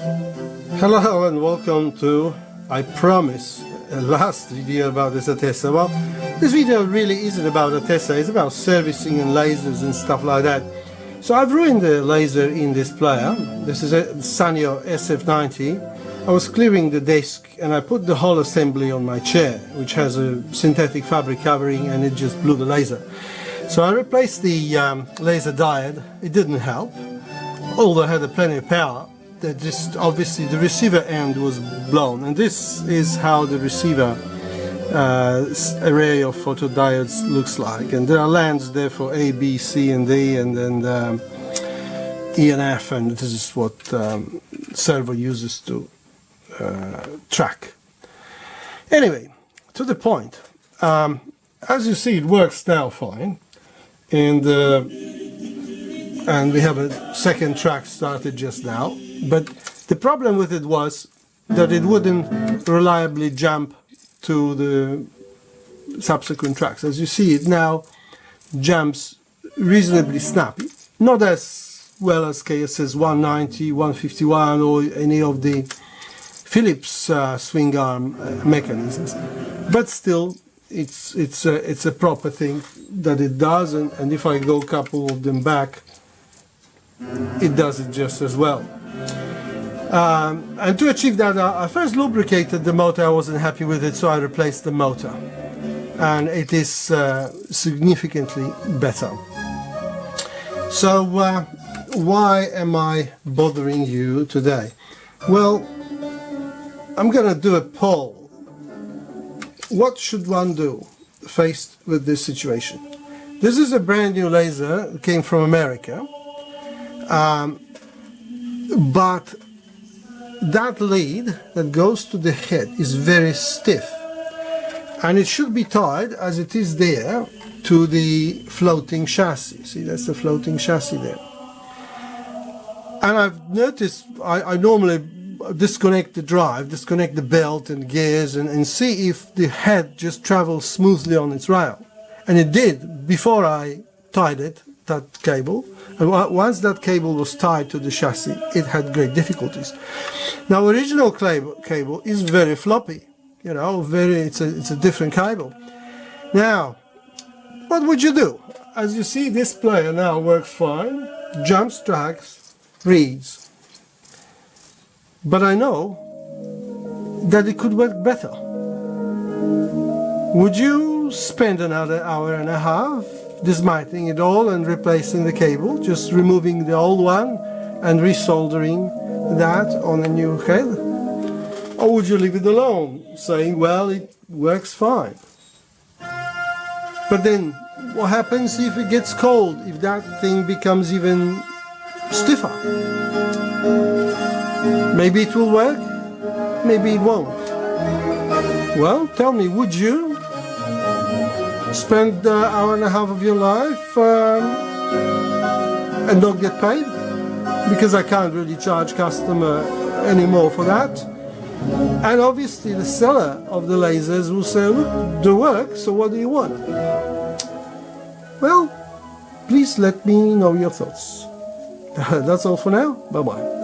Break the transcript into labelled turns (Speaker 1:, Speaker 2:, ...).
Speaker 1: Hello and welcome to, I promise, a last video about this Attessa. Well, this video really isn't about Attessa, it's about servicing and lasers and stuff like that. So I've ruined the laser in this player. This is a Sanyo SF90. I was clearing the disc and I put the whole assembly on my chair, which has a synthetic fabric covering, and it just blew the laser. So I replaced the laser diode. It didn't help, although I had plenty of power. That just obviously the receiver end was blown, and this is how the receiver array of photodiodes looks like. And there are lands there for A, B, C and D, and then E and F, and this is what servo uses to track. Anyway, to the point. As you see, it works now fine, and we have a second track started just now. But the problem with it was that it wouldn't reliably jump to the subsequent tracks. As you see, it now jumps reasonably snappy. Not as well as KSS 190, 151 or any of the Philips swing arm mechanisms. But still, it's a proper thing that it does, and if I go a couple of them back, it does it just as well. And to achieve that, I first lubricated the motor. I wasn't happy with it, so I replaced the motor, and it is significantly better. So why am I bothering you today? Well, I'm gonna do a poll. What should one do faced with this situation? This is a brand new laser. It came from America, but that lead that goes to the head is very stiff, and it should be tied, as it is there, to the floating chassis. See, that's the floating chassis there. And I've noticed I normally disconnect the drive, disconnect the belt and gears, and see if the head just travels smoothly on its rail. And it did before I tied it, that cable. And once that cable was tied to the chassis, it had great difficulties. Now, original cable is very floppy, you know, it's a different cable. Now, what would you do? As you see, this player now works fine, jumps tracks, reads. But I know that it could work better. Would you spend another hour and a half dismantling it all and replacing the cable, just removing the old one and resoldering that on a new head? Or would you leave it alone, saying, well, it works fine? But then, what happens if it gets cold, if that thing becomes even stiffer? Maybe it will work, maybe it won't. Well, tell me, would you spend an hour and a half of your life and not get paid? Because I can't really charge customer anymore for that. And obviously the seller of the lasers will say, look, they work, so what do you want? Well, please let me know your thoughts. That's all for now. Bye-bye.